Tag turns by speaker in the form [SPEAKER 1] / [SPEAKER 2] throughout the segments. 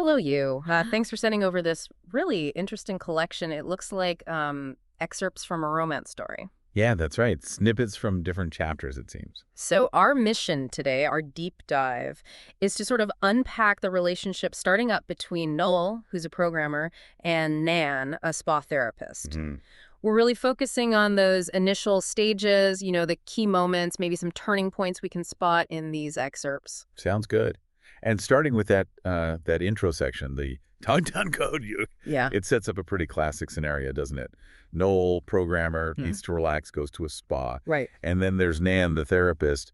[SPEAKER 1] Hello, you. Thanks for sending over this really interesting collection. It looks like excerpts from a romance story.
[SPEAKER 2] Yeah, that's right. Snippets from different chapters, it seems.
[SPEAKER 1] So our mission today, our deep dive, is to sort of unpack the relationship starting up between Noel, who's a programmer, and Nan, a spa therapist.
[SPEAKER 2] Hmm.
[SPEAKER 1] We're really focusing on those initial stages, the key moments, maybe some turning points we can spot in these excerpts.
[SPEAKER 2] Sounds good. And starting with that intro section, the Tauntaun code,
[SPEAKER 1] Yeah.
[SPEAKER 2] it sets up a pretty classic scenario, doesn't it? Noel, programmer,
[SPEAKER 1] Mhm.
[SPEAKER 2] needs to relax, goes to a spa.
[SPEAKER 1] Right.
[SPEAKER 2] And then there's Nan, the therapist.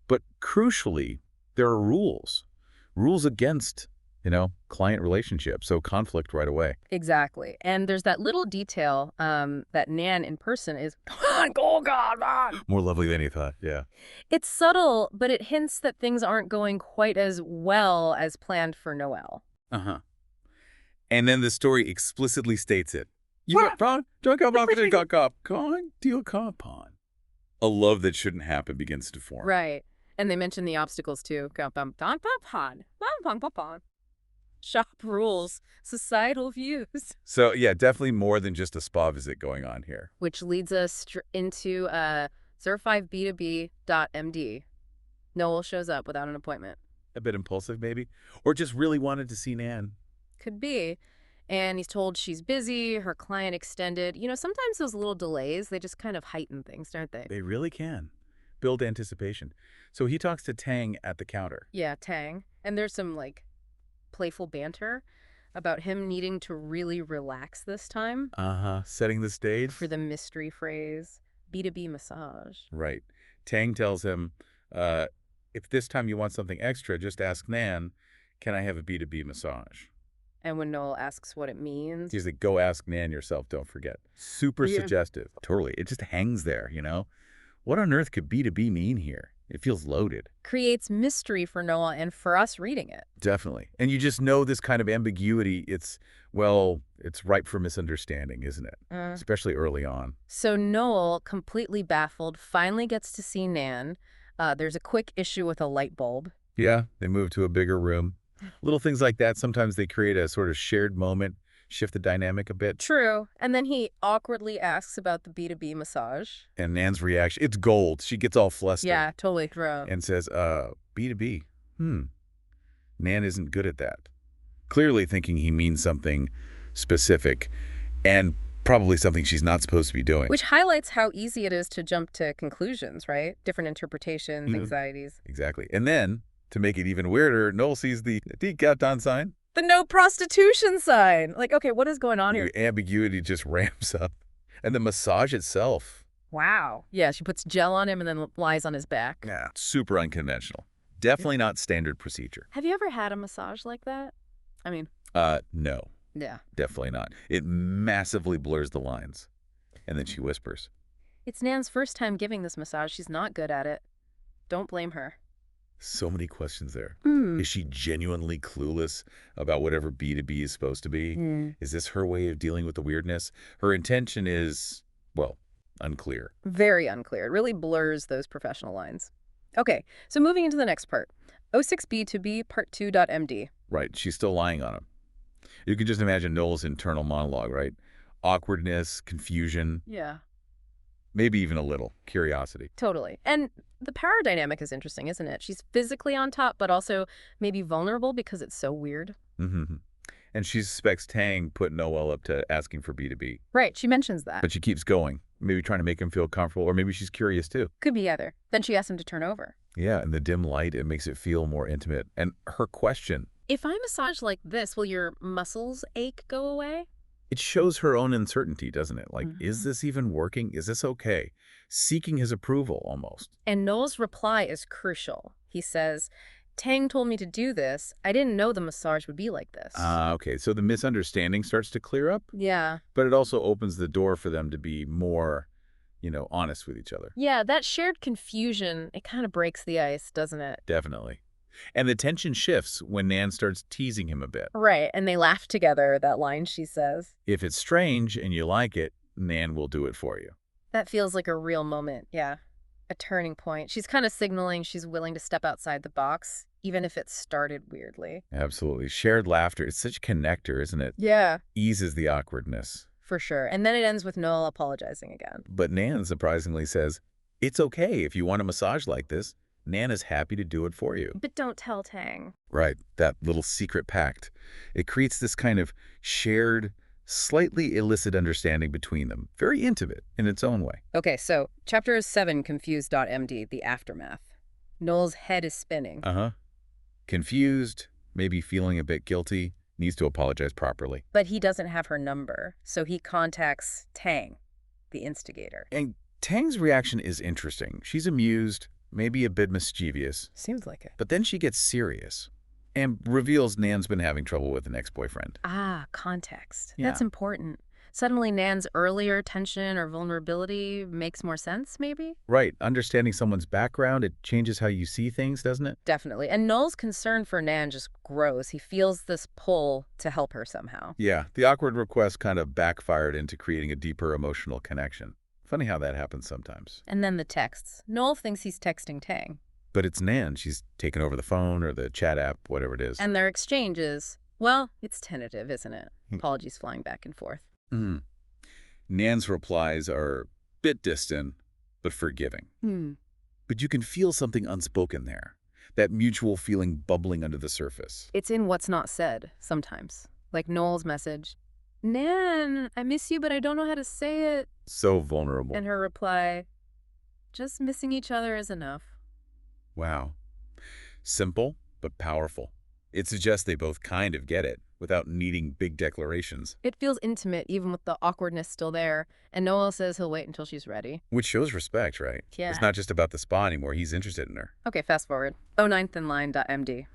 [SPEAKER 2] But crucially, there are rules. Rules against, client relationships. So conflict right away.
[SPEAKER 1] Exactly. And there's that little detail that Nan in person is, oh God, man.
[SPEAKER 2] More lovely than you thought, yeah.
[SPEAKER 1] It's subtle, but it hints that things aren't going quite as well as planned for Noel.
[SPEAKER 2] Uh-huh. And then the story explicitly states it. You got pawn, a love that shouldn't happen begins to form.
[SPEAKER 1] Right. And they mention the obstacles too. Shop rules, societal views.
[SPEAKER 2] So, yeah, definitely more than just a spa visit going on here.
[SPEAKER 1] Which leads us into Zero5B2B.MD. Noel shows up without an appointment.
[SPEAKER 2] A bit impulsive, maybe? Or just really wanted to see Nan.
[SPEAKER 1] Could be. And he's told she's busy, her client extended. Sometimes those little delays, they just kind of heighten things, don't they?
[SPEAKER 2] They really can. Build anticipation. So he talks to Tang at the counter.
[SPEAKER 1] Yeah, Tang. And there's some, playful banter about him needing to really relax this time.
[SPEAKER 2] Uh-huh. Setting the stage.
[SPEAKER 1] For the mystery phrase, B2B massage.
[SPEAKER 2] Right. Tang tells him, if this time you want something extra, just ask Nan, can I have a B2B massage?
[SPEAKER 1] And when Noel asks what it means...
[SPEAKER 2] He's like, go ask Nan yourself, don't forget. Super suggestive. Totally. It just hangs there, What on earth could B2B mean here? It feels loaded.
[SPEAKER 1] Creates mystery for Noel and for us reading it.
[SPEAKER 2] Definitely. And you just know this kind of ambiguity, it's ripe for misunderstanding, isn't it? Especially early on.
[SPEAKER 1] So Noel, completely baffled, finally gets to see Nan. There's a quick issue with a light bulb.
[SPEAKER 2] Yeah, they move to a bigger room. Little things like that, sometimes they create a sort of shared moment, shift the dynamic a bit.
[SPEAKER 1] True. And then he awkwardly asks about the B2B massage.
[SPEAKER 2] And Nan's reaction, it's gold. She gets all flustered.
[SPEAKER 1] Yeah, totally true.
[SPEAKER 2] And says, B2B. Nan isn't good at that. Clearly thinking he means something specific and probably something she's not supposed to be doing.
[SPEAKER 1] Which highlights how easy it is to jump to conclusions, right? Different interpretations, anxieties.
[SPEAKER 2] Exactly. And then, to make it even weirder, Noel sees the Tikatan sign.
[SPEAKER 1] The no prostitution sign. Okay, what is going on here?
[SPEAKER 2] The ambiguity just ramps up. And the massage itself.
[SPEAKER 1] Wow. Yeah, she puts gel on him and then lies on his back.
[SPEAKER 2] Yeah, super unconventional. Definitely not standard procedure.
[SPEAKER 1] Have you ever had a massage like that? I mean...
[SPEAKER 2] No.
[SPEAKER 1] Yeah.
[SPEAKER 2] Definitely not. It massively blurs the lines. And then she whispers.
[SPEAKER 1] It's Nan's first time giving this massage. She's not good at it. Don't blame her.
[SPEAKER 2] So many questions there. Is she genuinely clueless about whatever B2B is supposed to be? Is this her way of dealing with the weirdness? Her intention is, unclear.
[SPEAKER 1] Very unclear. It really blurs those professional lines. Okay, so moving into the next part. O6B2B Part 2.MD.
[SPEAKER 2] Right, she's still lying on him. You can just imagine Noel's internal monologue, right? Awkwardness, confusion.
[SPEAKER 1] Yeah.
[SPEAKER 2] Maybe even a little curiosity.
[SPEAKER 1] Totally. And the power dynamic is interesting, isn't it? She's physically on top, but also maybe vulnerable because it's so weird.
[SPEAKER 2] Mm-hmm. And she suspects Tang put Noel up to asking for B2B.
[SPEAKER 1] Right, she mentions that.
[SPEAKER 2] But she keeps going, maybe trying to make him feel comfortable, or maybe she's curious too.
[SPEAKER 1] Could be either. Then she asks him to turn over.
[SPEAKER 2] Yeah, in the dim light, it makes it feel more intimate. And her question...
[SPEAKER 1] If I massage like this, will your muscles ache go away?
[SPEAKER 2] It shows her own uncertainty, doesn't it? Is this even working? Is this okay? Seeking his approval, almost.
[SPEAKER 1] And Noel's reply is crucial. He says, Tang told me to do this. I didn't know the massage would be like this.
[SPEAKER 2] Okay. So the misunderstanding starts to clear up?
[SPEAKER 1] Yeah.
[SPEAKER 2] But it also opens the door for them to be more, honest with each other.
[SPEAKER 1] Yeah, that shared confusion, it kind of breaks the ice, doesn't it?
[SPEAKER 2] Definitely. And the tension shifts when Nan starts teasing him a bit.
[SPEAKER 1] Right, and they laugh together, that line she says.
[SPEAKER 2] If it's strange and you like it, Nan will do it for you.
[SPEAKER 1] That feels like a real moment, yeah. A turning point. She's kind of signaling she's willing to step outside the box, even if it started weirdly.
[SPEAKER 2] Absolutely. Shared laughter. It's such a connector, isn't it?
[SPEAKER 1] Yeah.
[SPEAKER 2] Eases the awkwardness.
[SPEAKER 1] For sure. And then it ends with Noel apologizing again.
[SPEAKER 2] But Nan surprisingly says, it's okay if you want a massage like this. Nan is happy to do it for you.
[SPEAKER 1] But don't tell Tang.
[SPEAKER 2] Right, that little secret pact. It creates this kind of shared, slightly illicit understanding between them. Very intimate in its own way.
[SPEAKER 1] Okay, so Chapter 7, Confused.md, the aftermath. Noel's head is spinning.
[SPEAKER 2] Confused, maybe feeling a bit guilty, needs to apologize properly.
[SPEAKER 1] But he doesn't have her number, so he contacts Tang, the instigator.
[SPEAKER 2] And Tang's reaction is interesting. She's amused, maybe a bit mischievous.
[SPEAKER 1] Seems like it.
[SPEAKER 2] But then she gets serious and reveals Nan's been having trouble with an ex-boyfriend.
[SPEAKER 1] Ah, context.
[SPEAKER 2] Yeah.
[SPEAKER 1] That's important. Suddenly Nan's earlier tension or vulnerability makes more sense, maybe?
[SPEAKER 2] Right. Understanding someone's background, it changes how you see things, doesn't it?
[SPEAKER 1] Definitely. And Noel's concern for Nan just grows. He feels this pull to help her somehow.
[SPEAKER 2] Yeah. The awkward request kind of backfired into creating a deeper emotional connection. Funny how that happens sometimes.
[SPEAKER 1] And then the texts. Noel thinks he's texting Tang.
[SPEAKER 2] But it's Nan. She's taken over the phone or the chat app, whatever it is.
[SPEAKER 1] And their exchange is, well, it's tentative, isn't it? Apologies flying back and forth.
[SPEAKER 2] Nan's replies are a bit distant, but forgiving. But you can feel something unspoken there, that mutual feeling bubbling under the surface.
[SPEAKER 1] It's in what's not said, sometimes. Like Noel's message, Nan, I miss you, but I don't know how to say it.
[SPEAKER 2] So vulnerable.
[SPEAKER 1] And her reply, just missing each other is enough.
[SPEAKER 2] Wow. Simple, but powerful. It suggests they both kind of get it, without needing big declarations.
[SPEAKER 1] It feels intimate, even with the awkwardness still there, and Noel says he'll wait until she's ready.
[SPEAKER 2] Which shows respect, right?
[SPEAKER 1] Yeah.
[SPEAKER 2] It's not just about the spa anymore. He's interested in her.
[SPEAKER 1] Okay, fast forward. 09thinline.md.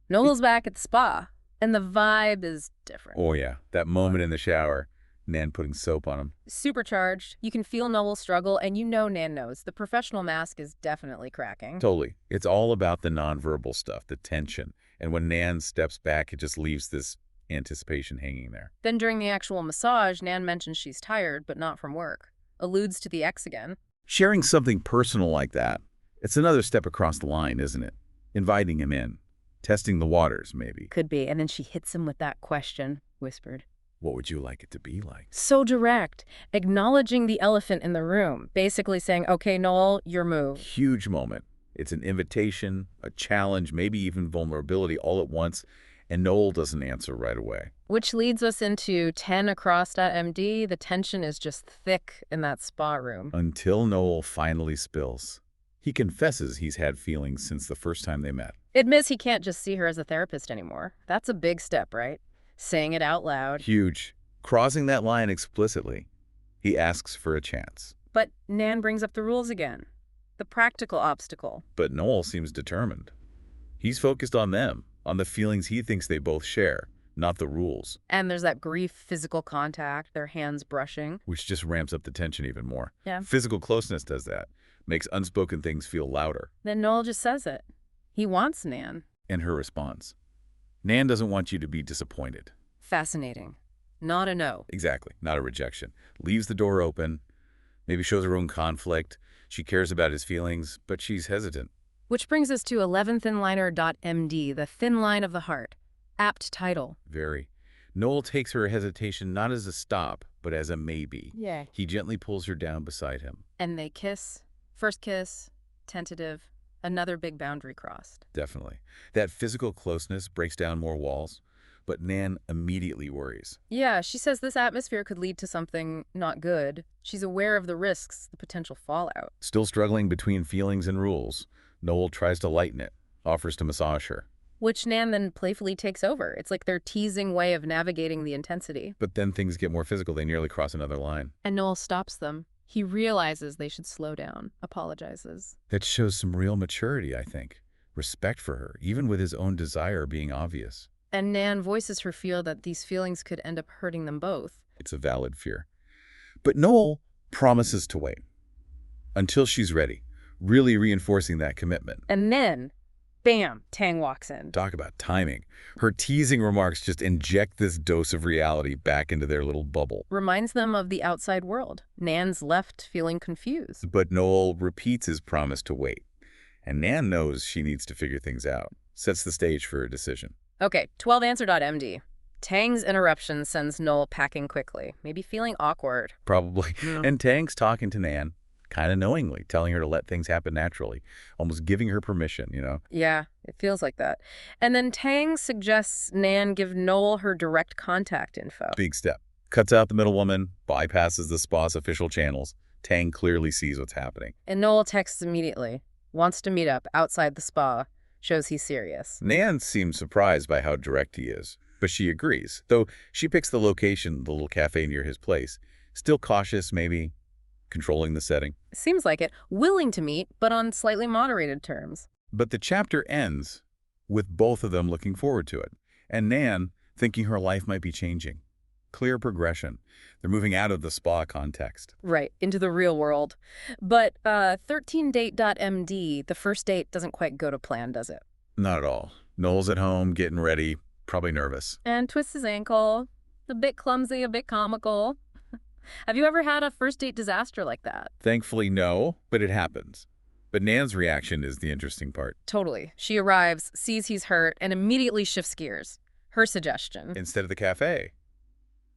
[SPEAKER 1] Noel's back at the spa, and the vibe is different.
[SPEAKER 2] Oh, yeah. That moment in the shower, Nan putting soap on him.
[SPEAKER 1] Supercharged. You can feel Noel's struggle, and you know Nan knows. The professional mask is definitely cracking.
[SPEAKER 2] Totally. It's all about the nonverbal stuff, the tension. And when Nan steps back, it just leaves this anticipation hanging there.
[SPEAKER 1] Then during the actual massage, Nan mentions she's tired, but not from work. Alludes to the ex again.
[SPEAKER 2] Sharing something personal like that, it's another step across the line, isn't it? Inviting him in. Testing the waters, maybe.
[SPEAKER 1] Could be. And then she hits him with that question, whispered.
[SPEAKER 2] What would you like it to be like?
[SPEAKER 1] So direct. Acknowledging the elephant in the room. Basically saying, okay, Noel, your move.
[SPEAKER 2] Huge moment. It's an invitation, a challenge, maybe even vulnerability all at once, and Noel doesn't answer right away.
[SPEAKER 1] Which leads us into 10across.md. The tension is just thick in that spa room.
[SPEAKER 2] Until Noel finally spills. He confesses he's had feelings since the first time they met.
[SPEAKER 1] Admits he can't just see her as a therapist anymore. That's a big step, right? Saying it out loud.
[SPEAKER 2] Huge. Crossing that line explicitly. He asks for a chance.
[SPEAKER 1] But Nan brings up the rules again. The practical obstacle.
[SPEAKER 2] But Noel seems determined. He's focused on them, on the feelings he thinks they both share, not the rules.
[SPEAKER 1] And there's that brief physical contact, their hands brushing.
[SPEAKER 2] Which just ramps up the tension even more.
[SPEAKER 1] Yeah.
[SPEAKER 2] Physical closeness does that. Makes unspoken things feel louder.
[SPEAKER 1] Then Noel just says it. He wants Nan.
[SPEAKER 2] And her response. Nan doesn't want you to be disappointed.
[SPEAKER 1] Fascinating. Not a no.
[SPEAKER 2] Exactly. Not a rejection. Leaves the door open. Maybe shows her own conflict. She cares about his feelings, but she's hesitant.
[SPEAKER 1] Which brings us to 11thinliner.md, the thin line of the heart. Apt title.
[SPEAKER 2] Very. Noel takes her hesitation not as a stop, but as a maybe.
[SPEAKER 1] Yeah.
[SPEAKER 2] He gently pulls her down beside him.
[SPEAKER 1] And they kiss. First kiss. Tentative. Another big boundary crossed.
[SPEAKER 2] Definitely. That physical closeness breaks down more walls, but Nan immediately worries.
[SPEAKER 1] Yeah, she says this atmosphere could lead to something not good. She's aware of the risks, the potential fallout.
[SPEAKER 2] Still struggling between feelings and rules, Noel tries to lighten it, offers to massage her.
[SPEAKER 1] Which Nan then playfully takes over. It's like their teasing way of navigating the intensity.
[SPEAKER 2] But then things get more physical. They nearly cross another line.
[SPEAKER 1] And Noel stops them. He realizes they should slow down, apologizes.
[SPEAKER 2] That shows some real maturity, I think. Respect for her, even with his own desire being obvious.
[SPEAKER 1] And Nan voices her fear that these feelings could end up hurting them both.
[SPEAKER 2] It's a valid fear. But Noel promises to wait until she's ready, really reinforcing that commitment.
[SPEAKER 1] And then Bam! Tang walks in.
[SPEAKER 2] Talk about timing. Her teasing remarks just inject this dose of reality back into their little bubble.
[SPEAKER 1] Reminds them of the outside world. Nan's left feeling confused.
[SPEAKER 2] But Noel repeats his promise to wait. And Nan knows she needs to figure things out. Sets the stage for a decision.
[SPEAKER 1] Okay, 12answer.md. Tang's interruption sends Noel packing quickly, maybe feeling awkward.
[SPEAKER 2] Probably.
[SPEAKER 1] Yeah.
[SPEAKER 2] And Tang's talking to Nan, kind of knowingly, telling her to let things happen naturally, almost giving her permission, you know?
[SPEAKER 1] Yeah, it feels like that. And then Tang suggests Nan give Noel her direct contact info.
[SPEAKER 2] Big step. Cuts out the middlewoman, bypasses the spa's official channels. Tang clearly sees what's happening.
[SPEAKER 1] And Noel texts immediately. Wants to meet up outside the spa. Shows he's serious.
[SPEAKER 2] Nan seems surprised by how direct he is, but she agrees, though she picks the location, the little cafe near his place. Still cautious, maybe, controlling the setting.
[SPEAKER 1] Seems like it. Willing to meet, but on slightly moderated terms.
[SPEAKER 2] But the chapter ends with both of them looking forward to it, and Nan thinking her life might be changing. Clear progression. They're moving out of the spa context.
[SPEAKER 1] Right, into the real world. But 13date.md, the first date doesn't quite go to plan, does it?
[SPEAKER 2] Not at all. Noel's at home, getting ready, probably nervous.
[SPEAKER 1] And twists his ankle. A bit clumsy, a bit comical. Have you ever had a first date disaster like that?
[SPEAKER 2] Thankfully, no, but it happens. But Nan's reaction is the interesting part.
[SPEAKER 1] Totally. She arrives, sees he's hurt, and immediately shifts gears. Her suggestion.
[SPEAKER 2] Instead of the cafe,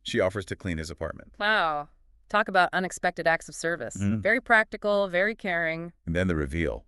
[SPEAKER 2] she offers to clean his apartment.
[SPEAKER 1] Wow. Talk about unexpected acts of service.
[SPEAKER 2] Mm.
[SPEAKER 1] Very practical, very caring.
[SPEAKER 2] And then the reveal.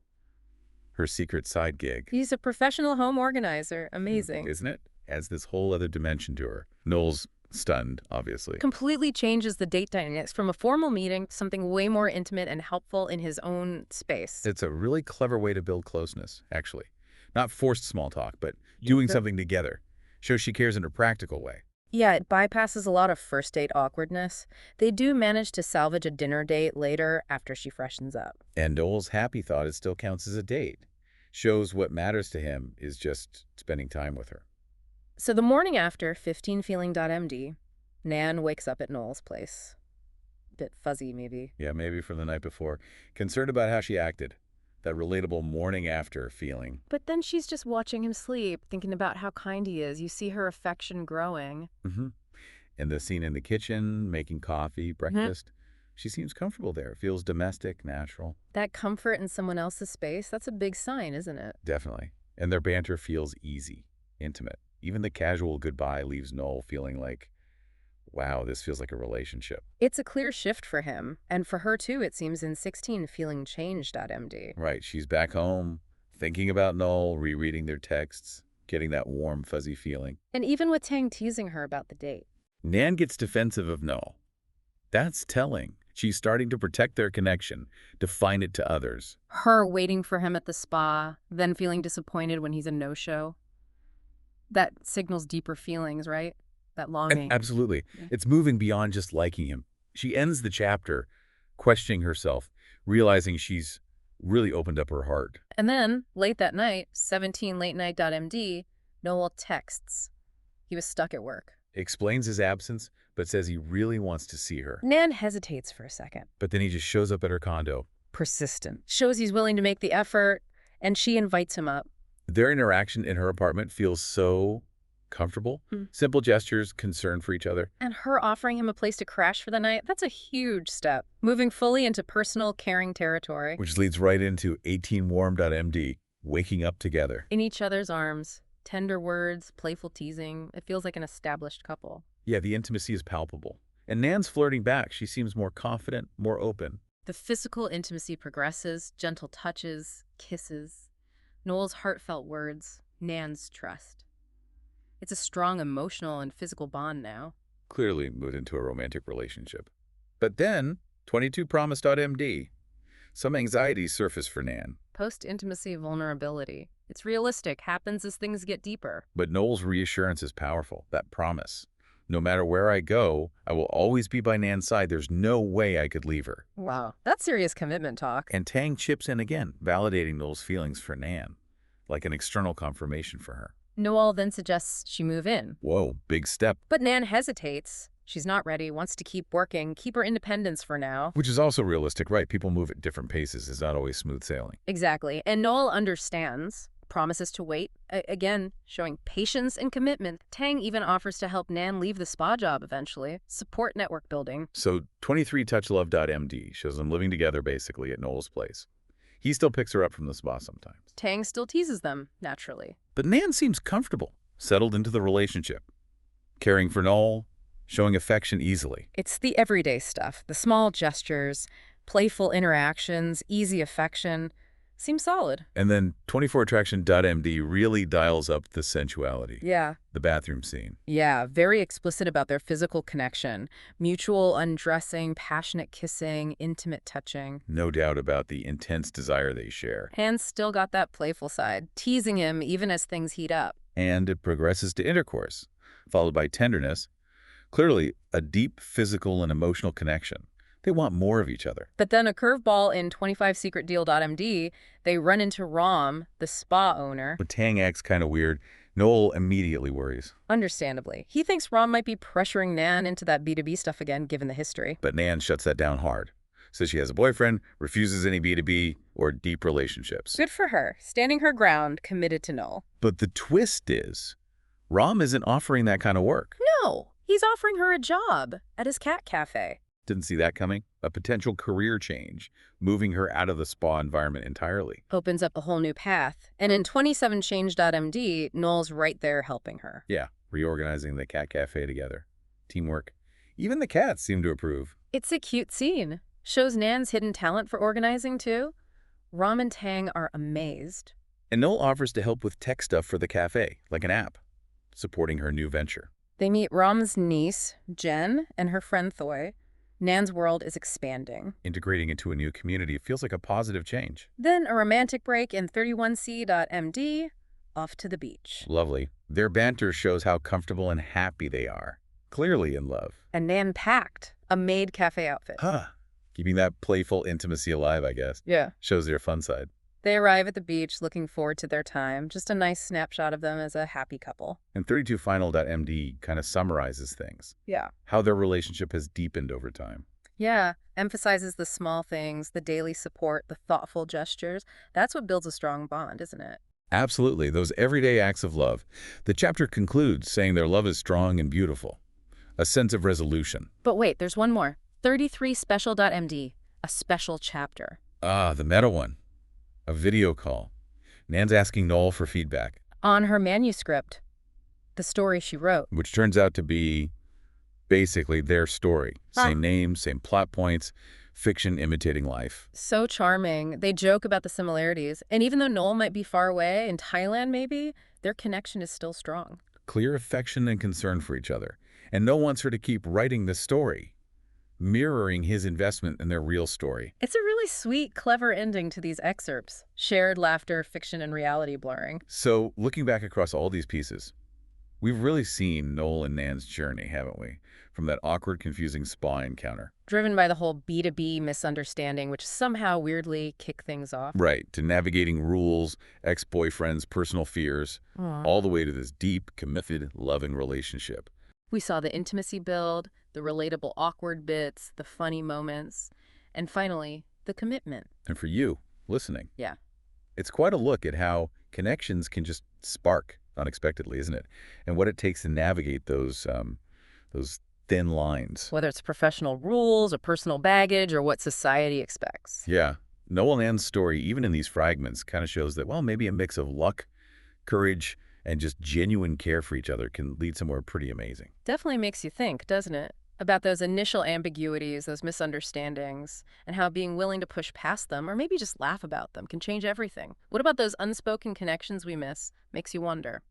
[SPEAKER 2] Her secret side gig.
[SPEAKER 1] He's a professional home organizer. Amazing.
[SPEAKER 2] Isn't it? Adds this whole other dimension to her. Noel's stunned, obviously.
[SPEAKER 1] Completely changes the date dynamics from a formal meeting to something way more intimate and helpful in his own space.
[SPEAKER 2] It's a really clever way to build closeness, actually. Not forced small talk, but doing something together. Shows she cares in a practical way.
[SPEAKER 1] Yeah, it bypasses a lot of first date awkwardness. They do manage to salvage a dinner date later after she freshens up.
[SPEAKER 2] And Noel's happy thought it still counts as a date. Shows what matters to him is just spending time with her.
[SPEAKER 1] So the morning after, 15feeling.md, Nan wakes up at Noel's place. Bit fuzzy, maybe.
[SPEAKER 2] Yeah, maybe from the night before. Concerned about how she acted. That relatable morning after feeling.
[SPEAKER 1] But then she's just watching him sleep, thinking about how kind he is. You see her affection growing.
[SPEAKER 2] And the scene in the kitchen, making coffee, breakfast. She seems comfortable there. Feels domestic, natural.
[SPEAKER 1] That comfort in someone else's space, that's a big sign, isn't it?
[SPEAKER 2] Definitely. And their banter feels easy, intimate. Even the casual goodbye leaves Noel feeling like, wow, this feels like a relationship.
[SPEAKER 1] It's a clear shift for him. And for her, too, it seems in 16feelingchanged.md.
[SPEAKER 2] Right. She's back home, thinking about Noel, rereading their texts, getting that warm, fuzzy feeling.
[SPEAKER 1] And even with Tang teasing her about the date.
[SPEAKER 2] Nan gets defensive of Noel. That's telling. She's starting to protect their connection, define it to others.
[SPEAKER 1] Her waiting for him at the spa, then feeling disappointed when he's a no-show. That signals deeper feelings, right? That longing.
[SPEAKER 2] Absolutely.
[SPEAKER 1] Yeah.
[SPEAKER 2] It's moving beyond just liking him. She ends the chapter questioning herself, realizing she's really opened up her heart.
[SPEAKER 1] And then, late that night, 17latenight.md, Noel texts. He was stuck at work.
[SPEAKER 2] Explains his absence, but says he really wants to see her.
[SPEAKER 1] Nan hesitates for a second.
[SPEAKER 2] But then he just shows up at her condo.
[SPEAKER 1] Persistent. Shows he's willing to make the effort, and she invites him up.
[SPEAKER 2] Their interaction in her apartment feels so comfortable. Simple gestures, concern for each other.
[SPEAKER 1] And her offering him a place to crash for the night, that's a huge step. Moving fully into personal, caring territory.
[SPEAKER 2] Which leads right into 18warm.md, waking up together.
[SPEAKER 1] In each other's arms. Tender words, playful teasing. It feels like an established couple.
[SPEAKER 2] Yeah, the intimacy is palpable. And Nan's flirting back. She seems more confident, more open.
[SPEAKER 1] The physical intimacy progresses, gentle touches, kisses. Noel's heartfelt words, Nan's trust. It's a strong emotional and physical bond now.
[SPEAKER 2] Clearly moved into a romantic relationship. But then, 22promise.md. Some anxieties surface for Nan.
[SPEAKER 1] Post-intimacy vulnerability. It's realistic, happens as things get deeper.
[SPEAKER 2] But Noel's reassurance is powerful, that promise. No matter where I go, I will always be by Nan's side. There's no way I could leave her.
[SPEAKER 1] Wow, that's serious commitment talk.
[SPEAKER 2] And Tang chips in again, validating Noel's feelings for Nan, like an external confirmation for her.
[SPEAKER 1] Noel then suggests she move in.
[SPEAKER 2] Whoa, big step.
[SPEAKER 1] But Nan hesitates. She's not ready, wants to keep working, keep her independence for now.
[SPEAKER 2] Which is also realistic, right? People move at different paces. It's not always smooth sailing.
[SPEAKER 1] Exactly. And Noel understands. promises to wait, again, showing patience and commitment. Tang even offers to help Nan leave the spa job eventually, support network building.
[SPEAKER 2] So 23touchlove.md shows them living together basically at Noel's place. He still picks her up from the spa sometimes.
[SPEAKER 1] Tang still teases them, naturally.
[SPEAKER 2] But Nan seems comfortable, settled into the relationship, caring for Noel, showing affection easily.
[SPEAKER 1] It's the everyday stuff, the small gestures, playful interactions, easy affection. Seems solid.
[SPEAKER 2] And then 24attraction.md really dials up the sensuality.
[SPEAKER 1] Yeah.
[SPEAKER 2] The bathroom scene.
[SPEAKER 1] Yeah, very explicit about their physical connection. Mutual undressing, passionate kissing, intimate touching.
[SPEAKER 2] No doubt about the intense desire they share.
[SPEAKER 1] And still got that playful side, teasing him even as things heat up.
[SPEAKER 2] And it progresses to intercourse, followed by tenderness. Clearly, a deep physical and emotional connection. They want more of each other.
[SPEAKER 1] But then a curveball in 25secretdeal.md, they run into Rom, the spa owner.
[SPEAKER 2] When Tang acts kind of weird, Noel immediately worries.
[SPEAKER 1] Understandably. He thinks Rom might be pressuring Nan into that B2B stuff again, given the history.
[SPEAKER 2] But Nan shuts that down hard. Says she has a boyfriend, refuses any B2B or deep relationships.
[SPEAKER 1] Good for her, standing her ground, committed to Noel.
[SPEAKER 2] But the twist is, Rom isn't offering that kind of work.
[SPEAKER 1] No, he's offering her a job at his cat cafe.
[SPEAKER 2] Didn't see that coming. A potential career change, moving her out of the spa environment entirely.
[SPEAKER 1] Opens up a whole new path. And in 27change.md, Noel's right there helping her.
[SPEAKER 2] Yeah, reorganizing the cat cafe together. Teamwork. Even the cats seem to approve.
[SPEAKER 1] It's a cute scene. Shows Nan's hidden talent for organizing, too. Rom and Tang are amazed.
[SPEAKER 2] And Noel offers to help with tech stuff for the cafe, like an app, supporting her new venture.
[SPEAKER 1] They meet Rom's niece, Jen, and her friend Thoy. Nan's world is expanding.
[SPEAKER 2] Integrating into a new community feels like a positive change.
[SPEAKER 1] Then a romantic break in 31c.md, off to the beach.
[SPEAKER 2] Lovely. Their banter shows how comfortable and happy they are. Clearly in love.
[SPEAKER 1] And Nan packed a maid cafe outfit.
[SPEAKER 2] Huh. Keeping that playful intimacy alive, I guess.
[SPEAKER 1] Yeah.
[SPEAKER 2] Shows their fun side.
[SPEAKER 1] They arrive at the beach looking forward to their time. Just a nice snapshot of them as a happy couple.
[SPEAKER 2] And 32final.md kind of summarizes things.
[SPEAKER 1] Yeah.
[SPEAKER 2] How their relationship has deepened over time.
[SPEAKER 1] Yeah. Emphasizes the small things, the daily support, the thoughtful gestures. That's what builds a strong bond, isn't it?
[SPEAKER 2] Absolutely. Those everyday acts of love. The chapter concludes saying their love is strong and beautiful. A sense of resolution.
[SPEAKER 1] But wait, there's one more. 33special.md. A special chapter.
[SPEAKER 2] Ah, the meta one. A video call. Nan's asking Noel for feedback.
[SPEAKER 1] On her manuscript. The story she wrote.
[SPEAKER 2] Which turns out to be basically their story. Same name, same plot points, fiction imitating life.
[SPEAKER 1] So charming. They joke about the similarities. And even though Noel might be far away, in Thailand maybe, their connection is still strong.
[SPEAKER 2] Clear affection and concern for each other. And Noel wants her to keep writing this story, mirroring his investment in their real story.
[SPEAKER 1] It's a really sweet, clever ending to these excerpts. Shared laughter, fiction, and reality blurring.
[SPEAKER 2] So, looking back across all these pieces, we've really seen Noel and Nan's journey, haven't we? From that awkward, confusing spa encounter.
[SPEAKER 1] Driven by the whole B2B misunderstanding, which somehow weirdly kicked things off.
[SPEAKER 2] Right, to navigating rules, ex-boyfriends, personal fears, all the way to this deep, committed, loving relationship.
[SPEAKER 1] We saw the intimacy build, the relatable awkward bits, the funny moments, and finally, the commitment.
[SPEAKER 2] And for you, listening.
[SPEAKER 1] Yeah.
[SPEAKER 2] It's quite a look at how connections can just spark unexpectedly, isn't it? And what it takes to navigate those thin lines.
[SPEAKER 1] Whether it's professional rules or personal baggage or what society expects.
[SPEAKER 2] Yeah. Noel and Nan's story, even in these fragments, kind of shows that, well, maybe a mix of luck, courage, and just genuine care for each other can lead somewhere pretty amazing.
[SPEAKER 1] Definitely makes you think, doesn't it? About those initial ambiguities, those misunderstandings, and how being willing to push past them, or maybe just laugh about them, can change everything. What about those unspoken connections we miss? Makes you wonder.